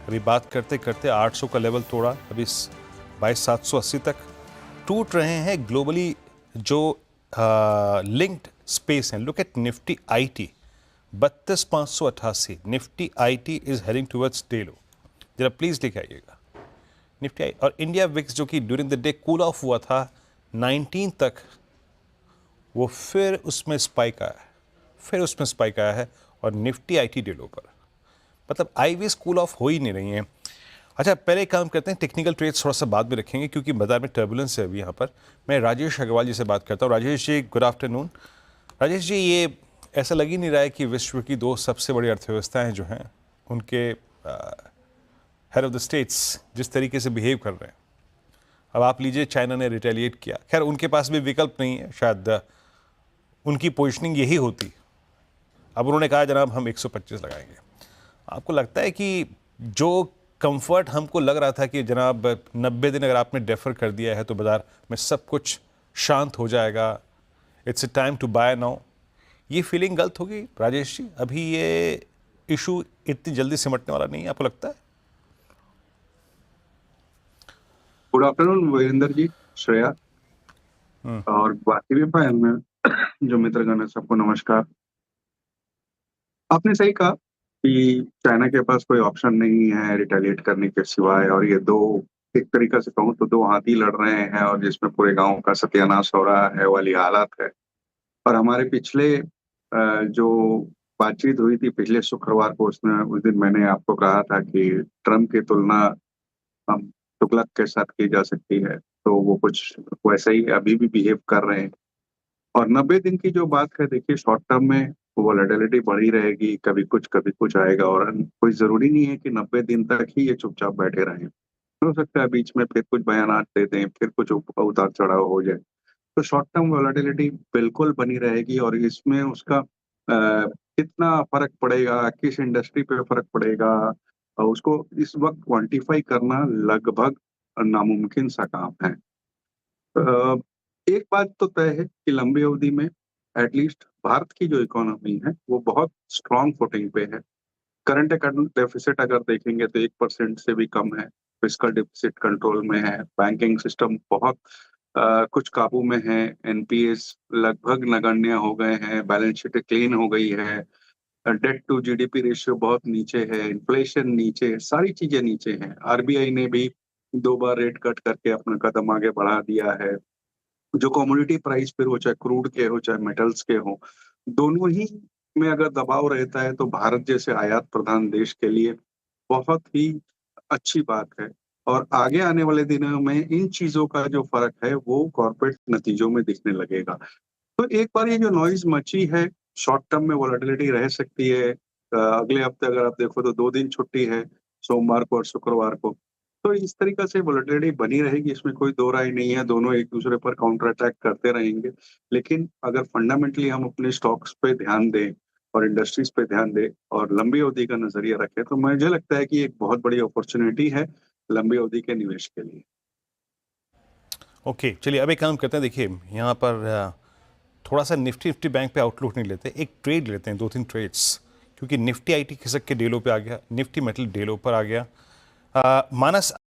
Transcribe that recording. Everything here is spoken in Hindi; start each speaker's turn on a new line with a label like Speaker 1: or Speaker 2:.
Speaker 1: अभी बात करते करते 800 का लेवल तोड़ा, अभी 22,780 तक टूट रहे हैं ग्लोबली जो लिंक्ड स्पेस हैं। Look at Nifty IT 32,588, Nifty IT is heading towards day लो। जरा प्लीज लेके आइएगा निफ्टी आई और इंडिया विक्स जो कि during the day cool off हुआ था 19 तक, वो फिर उसमें स्पाइक आया है और निफ्टी आईटी डे लो पर, मतलब आईवीज कूल ऑफ हो ही नहीं रही हैं। अच्छा, पहले एक काम करते हैं, टेक्निकल ट्रेड्स थोड़ा सा बाद में रखेंगे क्योंकि बाजार में टर्बुलेंस है अभी। यहाँ पर मैं राजेश अग्रवाल जी से बात करता हूँ। Rajesh ji, good afternoon. राजेश जी, ये ऐसा लग ही नहीं रहा है कि विश्व की दो सबसे बड़ी अर्थव्यवस्थाएं जो हैं उनके हेड ऑफ द स्टेट्स जिस तरीके से बिहेव कर रहे हैं। अब आप लीजिए, चाइना ने रिटेलिएट किया, खैर उनके पास भी विकल्प नहीं है, शायद उनकी पोजिशनिंग यही होती। अब उन्होंने कहा जनाब हम 125 लगाएंगे। आपको लगता है कि जो कंफर्ट हमको लग रहा था कि जनाब 90 दिन अगर आपने डेफर कर दिया है तो बाजार में सब कुछ शांत हो जाएगा, it's a time to buy now, ये फीलिंग गलत होगी राजेश जी? अभी ये इशू इतनी जल्दी सिमटने वाला नहीं है, आपको लगता है?
Speaker 2: गुड आफ्टरनून वीरेंद्र जी, श्रेया और बाकी भी भाई में जो मित्रगण है, सबको नमस्कार। आपने सही कहा कि चाइना के पास कोई ऑप्शन नहीं है रिटेलिएट करने के सिवाय, और ये दो, एक तरीका से कहूँ तो दो हाथी लड़ रहे हैं और जिसमें पूरे गांव का सत्यानाश हो रहा है वाली हालत है। और हमारे पिछले जो बातचीत हुई थी पिछले शुक्रवार को, उसमें उस दिन मैंने आपको कहा था कि ट्रम्प की तुलना हम तुगलक के साथ की जा सकती है, तो वो कुछ वैसे ही अभी भी बिहेव कर रहे हैं। और 90 दिन की जो बात है, देखिए शॉर्ट टर्म में वोलेटिलिटी बढ़ी रहेगी, कभी कुछ आएगा, और कोई जरूरी नहीं है कि 90 दिन तक ही ये चुपचाप बैठे रहें। हो सकता है बीच में फिर कुछ बयानात दे दें, फिर कुछ उतार चढ़ाव हो जाए, तो शॉर्ट टर्म वोलेटिलिटी बिल्कुल बनी रहेगी। और इसमें उसका कितना फर्क पड़ेगा, किस इंडस्ट्री पे फर्क पड़ेगा, उसको इस वक्त क्वांटिफाई करना लगभग नामुमकिन सा काम है। अ, एक बात तो तय है कि लंबी अवधि में एटलीस्ट भारत की जो इकोनॉमी है वो बहुत स्ट्रांग फुटिंग पे है। करंट अकाउंट डेफिसिट अगर देखेंगे तो 1% से भी कम है, फिस्कल डेफिसिट कंट्रोल में है, बैंकिंग सिस्टम बहुत कुछ काबू में है, एनपीएस लगभग नगण्य हो गए हैं, बैलेंस शीट क्लीन हो गई है, डेट टू जीडीपी रेशियो बहुत नीचे है, इन्फ्लेशन नीचे है, सारी चीजें नीचे हैं। आरबीआई ने भी 2 बार रेट कट करके अपना कदम आगे बढ़ा दिया है। जो कमोडिटी प्राइस फिर हो, चाहे क्रूड के हो चाहे मेटल्स के हो, दोनों ही में अगर दबाव रहता है तो भारत जैसे आयात प्रधान देश के लिए बहुत ही अच्छी बात है। और आगे आने वाले दिनों में इन चीजों का जो फर्क है वो कॉर्पोरेट नतीजों में दिखने लगेगा। तो एक बार ये जो नॉइज मची है, शॉर्ट टर्म में वोलेटिलिटी रह सकती है। अगले हफ्ते अगर आप देखो तो 2 दिन छुट्टी है, सोमवार को और शुक्रवार को, तो इस तरीका से वोलेटिलिटी बनी रहेगी, इसमें कोई दो राय नहीं है। दोनों एक दूसरे पर काउंटर अटैक करते रहेंगे। लेकिन अगर फंडामेंटली हम अपने स्टॉक्स पे ध्यान दें और इंडस्ट्रीज पे ध्यान दें और लंबी अवधि का नजरिया रखें, तो मुझे लगता है कि एक बहुत बड़ी अपॉर्चुनिटी है लंबी अवधि के निवेश के लिए।
Speaker 1: ओके, चलिए अब एक काम करते हैं। देखिए यहाँ पर थोड़ा सा निफ्टी निफ्टी बैंक पे आउटलुक नहीं लेते, एक ट्रेड लेते हैं, 2-3 ट्रेड्स, क्योंकि निफ्टी आईटी खिसक के डेलो पे आ गया, निफ्टी मेटल डेलो पर आ गया। मानस